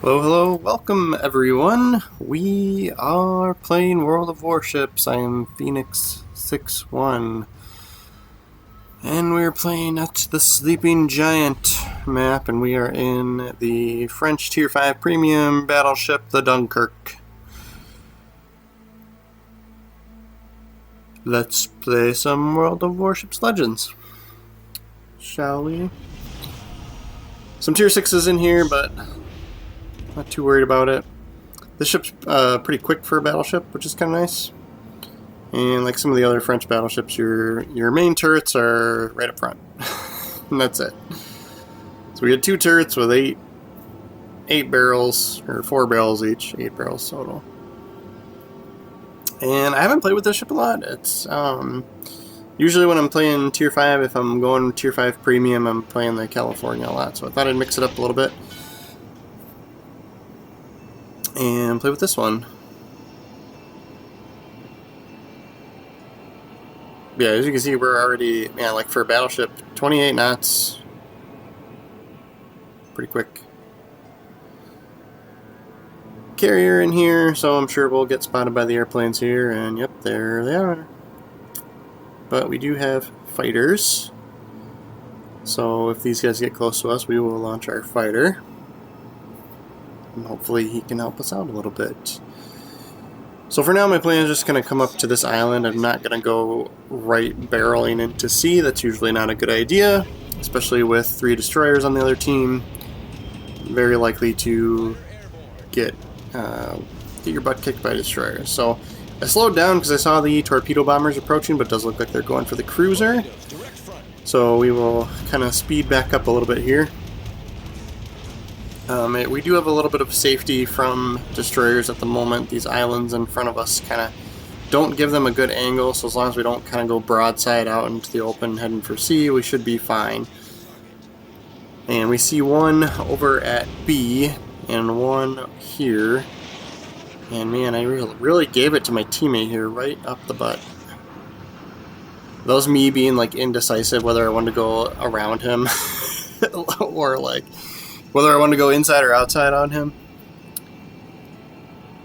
Hello, hello, welcome everyone. We are playing World of Warships. I am Phoenix 61. And we're playing at the Sleeping Giant map, and we are in the French Tier 5 Premium battleship, the Dunkerque. Let's play some World of Warships Legends. Shall we? Some Tier 6s in here, but not too worried about it. This ship's pretty quick for a battleship, which is kind of nice. And like some of the other French battleships, your main turrets are right up front. And that's it. So we had 2 turrets with 8 barrels, or 4 barrels each, 8 barrels total. And I haven't played with this ship a lot. It's usually when I'm playing Tier 5, if I'm going Tier 5 Premium, I'm playing the California a lot. So I thought I'd mix it up a little bit and play with this one. Yeah, as you can see, we're already, like for a battleship, 28 knots. Pretty quick. Carrier in here, so I'm sure we'll get spotted by the airplanes here, and yep, there they are. But we do have fighters, so if these guys get close to us, we will launch our fighter. And hopefully he can help us out a little bit. So for now, my plan is just going to come up to this island. I'm not going to go right barreling into sea. That's usually not a good idea, especially with 3 destroyers on the other team. Very likely to get your butt kicked by destroyers. So I slowed down because I saw the torpedo bombers approaching, but it does look like they're going for the cruiser. So we will kind of speed back up a little bit here. We do have a little bit of safety from destroyers at the moment. These islands in front of us kind of don't give them a good angle, so as long as we don't kind of go broadside out into the open heading for sea, we should be fine. And we see one over at B and one here. And man, I really gave it to my teammate here right up the butt. That was me being like indecisive whether I wanted to go around him or like whether I want to go inside or outside on him.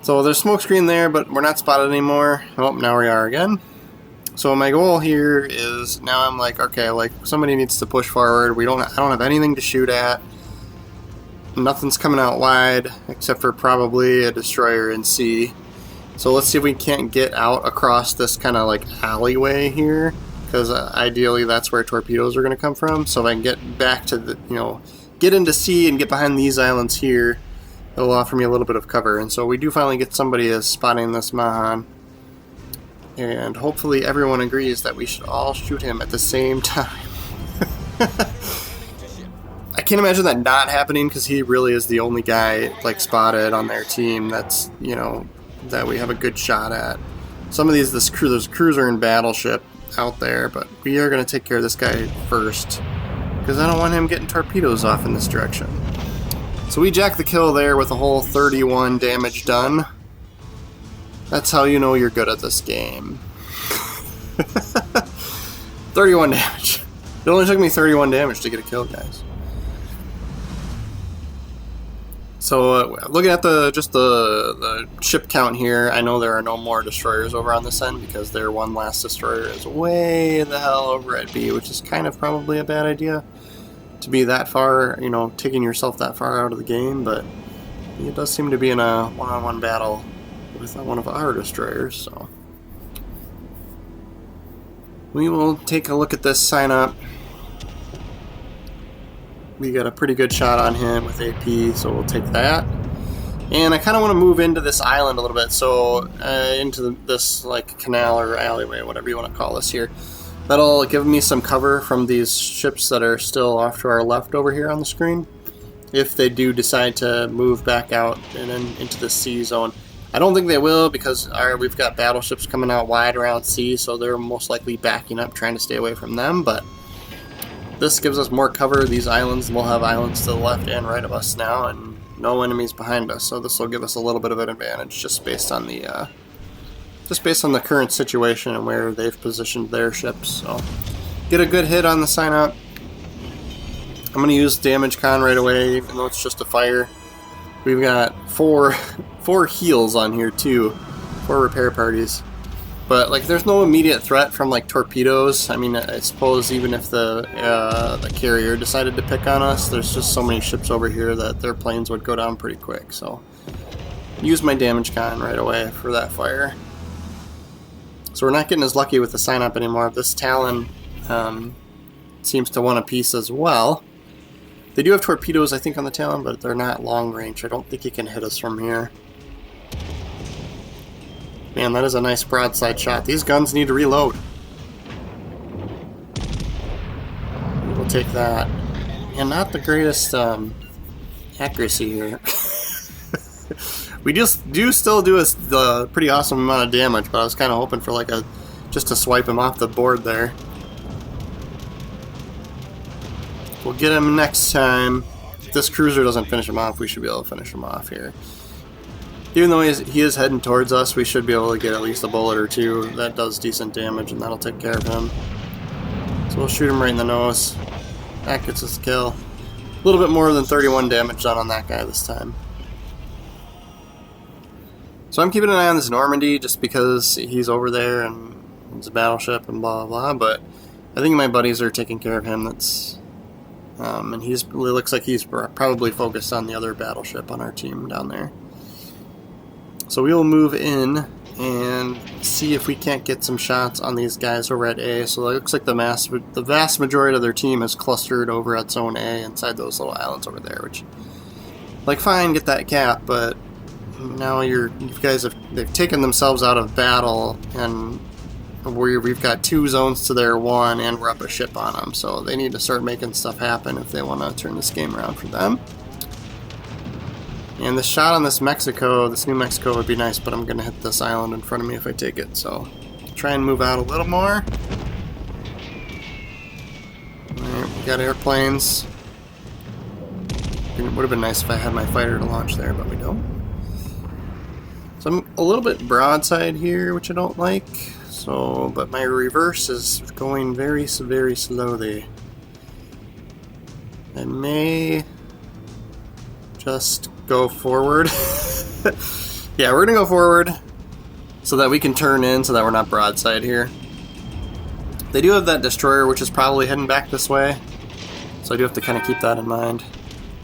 So there's smoke screen there, but we're not spotted anymore. Oh, now we are again. So my goal here is, now I'm like, okay, like somebody needs to push forward. I don't have anything to shoot at. Nothing's coming out wide, except for probably a destroyer in C. So let's see if we can't get out across this kind of like alleyway here, because ideally that's where torpedoes are going to come from. So if I can get back to the, get into sea and get behind these islands here, it'll offer me a little bit of cover. And so we do finally get somebody as spotting this Mahan. And hopefully everyone agrees that we should all shoot him at the same time. I can't imagine that not happening, because he really is the only guy like spotted on their team that's, that we have a good shot at. Some of these, there's cruiser and battleship out there, but we are going to take care of this guy first, because I don't want him getting torpedoes off in this direction. So we jack the kill there with a whole 31 damage done. That's how you know you're good at this game. 31 damage. It only took me 31 damage to get a kill, guys. So looking at just the ship count here, I know there are no more destroyers over on this end, because their one last destroyer is way the hell over at B, which is kind of probably a bad idea to be that far, taking yourself that far out of the game. But it does seem to be in a one-on-one battle with one of our destroyers, so we will take a look at this sign up. We got a pretty good shot on him with AP, so we'll take that. And I kind of want to move into this island a little bit, so into this like canal or alleyway, whatever you want to call this here. That'll give me some cover from these ships that are still off to our left over here on the screen, if they do decide to move back out and then into the C zone. I don't think they will, because we've got battleships coming out wide around C, so they're most likely backing up, trying to stay away from them. But this gives us more cover. These islands, we'll have islands to the left and right of us now, and no enemies behind us. So this will give us a little bit of an advantage, just based on the current situation and where they've positioned their ships. So get a good hit on the sign up. I'm going to use damage con right away, even though it's just a fire. We've got four heals on here too, 4 repair parties. But like, there's no immediate threat from like torpedoes. I mean, I suppose even if the carrier decided to pick on us, there's just so many ships over here that their planes would go down pretty quick. So use my damage con right away for that fire. So we're not getting as lucky with the sign up anymore. This Talon seems to want a piece as well. They do have torpedoes, I think, on the Talon, but they're not long range. I don't think he can hit us from here. Man, that is a nice broadside shot. These guns need to reload. We'll take that. And not the greatest accuracy here. We do still do a pretty awesome amount of damage, but I was kind of hoping for like just to swipe him off the board there. We'll get him next time. If this cruiser doesn't finish him off, we should be able to finish him off here. Even though he is heading towards us, we should be able to get at least a bullet or two. That does decent damage, and that'll take care of him. So we'll shoot him right in the nose. That gets us a kill. A little bit more than 31 damage done on that guy this time. So I'm keeping an eye on this Normandy just because he's over there and it's a battleship and blah blah blah, but I think my buddies are taking care of him. And it looks like he's probably focused on the other battleship on our team down there. So we will move in and see if we can't get some shots on these guys over at A. So it looks like the vast majority of their team is clustered over at Zone A inside those little islands over there, which, like, fine, get that cap, but now you guys they've taken themselves out of battle, and we've got 2 zones to their 1, and we're up a ship on them, so they need to start making stuff happen if they want to turn this game around for them. And the shot on this New Mexico would be nice, but I'm going to hit this island in front of me if I take it, so try and move out a little more. Alright, we got airplanes. It would have been nice if I had my fighter to launch there, but we don't. So I'm a little bit broadside here, which I don't like. So, but my reverse is going very, very slowly. I may just go forward. Yeah, we're gonna go forward so that we can turn in so that we're not broadside here. They do have that destroyer, which is probably heading back this way, so I do have to kind of keep that in mind.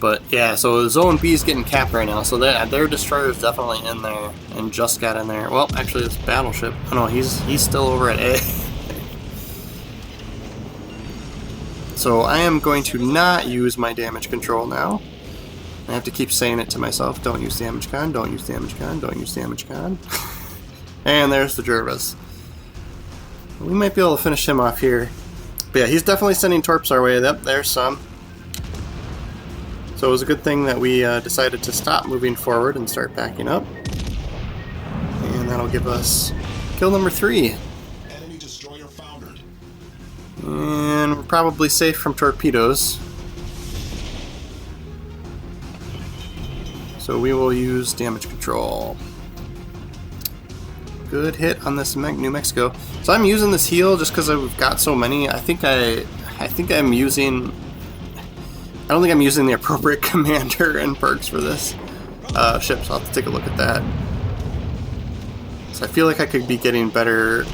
But yeah, so Zone B is getting capped right now, so their destroyer is definitely in there and just got in there. Well, actually, this battleship. Oh no, he's still over at A. So I am going to not use my damage control now. I have to keep saying it to myself. Don't use damage con, don't use damage con, don't use damage con. And there's the Jervis. We might be able to finish him off here. But yeah, he's definitely sending torps our way. Yep, there's some. So it was a good thing that we decided to stop moving forward and start backing up. And that'll give us kill number 3. Enemy destroyer foundered. And we're probably safe from torpedoes. So we will use damage control. Good hit on this New Mexico. So I'm using this heal just because I've got so many. I don't think I'm using the appropriate commander and perks for this ship, so I'll have to take a look at that. So I feel like I could be getting better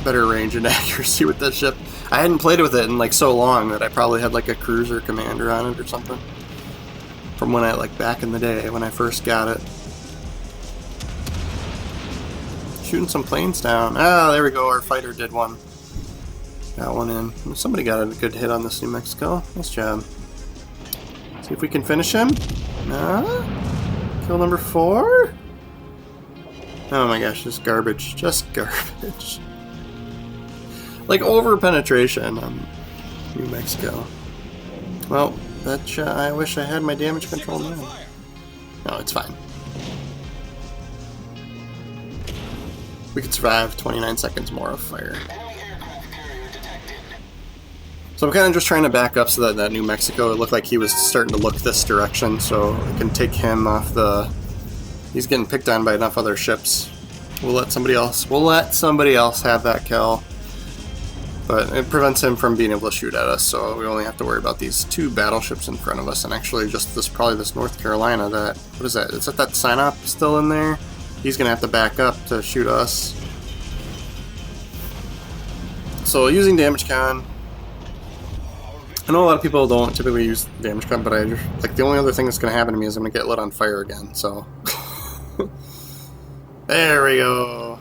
range and accuracy with this ship. I hadn't played with it in like so long that I probably had like a cruiser commander on it or something. From when back in the day when I first got it. Shooting some planes down. Ah, there we go, our fighter did one. Got one in. Somebody got a good hit on this New Mexico. Nice job. See if we can finish him. Kill number 4. Oh my gosh, just garbage. Just garbage. Like over penetration on New Mexico. Well, that I wish I had my damage control now. No, it's fine. We could survive 29 seconds more of fire. So I'm kind of just trying to back up so that that New Mexico, it looked like he was starting to look this direction, so I can take him off the... He's getting picked on by enough other ships. We'll let somebody else have that kill. But it prevents him from being able to shoot at us, so we only have to worry about these 2 battleships in front of us, and actually just probably this North Carolina that, what is that? Is that sign-up still in there? He's gonna have to back up to shoot us. So using damage con. I know a lot of people don't typically use damage con, but the only other thing that's gonna happen to me is I'm gonna get lit on fire again, so. There we go.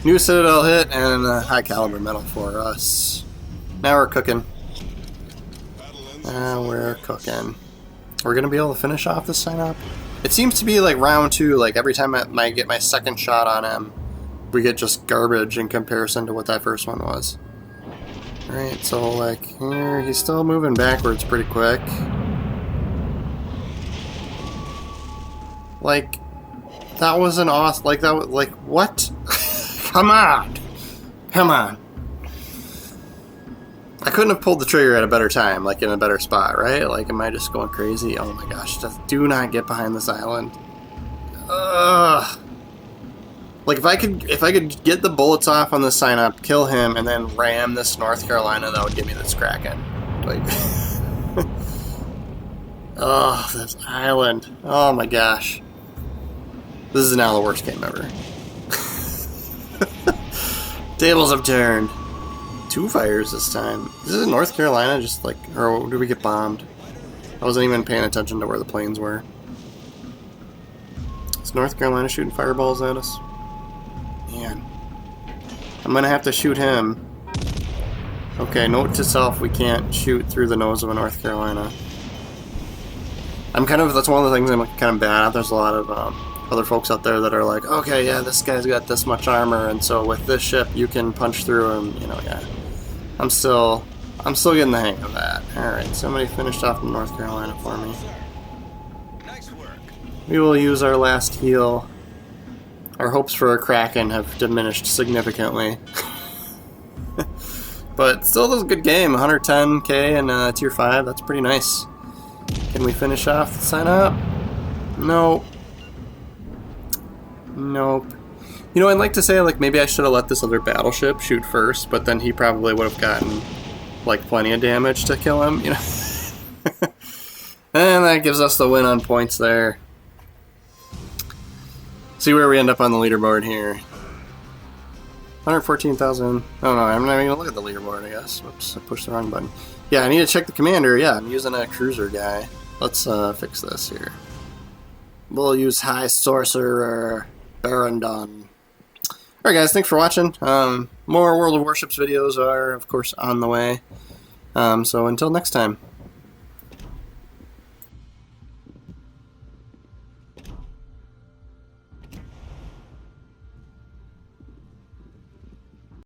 New Citadel hit and a high caliber medal for us. Now we're cooking. Now we're cooking. We're gonna be able to finish off this sign up. It seems to be like round 2, like every time I get my second shot on him, we get just garbage in comparison to what that first one was. Alright, so like here, he's still moving backwards pretty quick. Like, that was an awesome, like that was, like, what? Come on! Come on! I couldn't have pulled the trigger at a better time, like in a better spot, right? Like, am I just going crazy? Oh my gosh, just do not get behind this island. Ugh. Like, if I could get the bullets off on the sign up, kill him, and then ram this North Carolina, that would give me this Kraken. Like, oh, this island. Oh my gosh. This is now the worst game ever. Tables have turned. 2 fires this time. This is North Carolina, just like, or did we get bombed? I wasn't even paying attention to where the planes were. Is North Carolina shooting fireballs at us? Man. I'm gonna have to shoot him. Okay, note to self, we can't shoot through the nose of a North Carolina. That's one of the things I'm kind of bad at. There's a lot of other folks out there that are like, okay, yeah, this guy's got this much armor, and so with this ship you can punch through him, you know, yeah. I'm still getting the hang of that. Alright, somebody finished off in North Carolina for me. Nice work. We will use our last heal. Our hopes for a Kraken have diminished significantly. But still, this is a good game. 110k and tier 5, that's pretty nice. Can we finish off the sign up? Nope. Nope. You know, I'd like to say, like, maybe I should have let this other battleship shoot first, but then he probably would have gotten, like, plenty of damage to kill him, you know? And that gives us the win on points there. See where we end up on the leaderboard here. 114,000. Oh no, I'm not even gonna look at the leaderboard, I guess. Whoops, I pushed the wrong button. Yeah, I need to check the commander. Yeah, I'm using a cruiser guy. Let's fix this here. We'll use High Sorcerer Barandon. Alright guys, thanks for watching. More World of Warships videos are, of course, on the way. So until next time.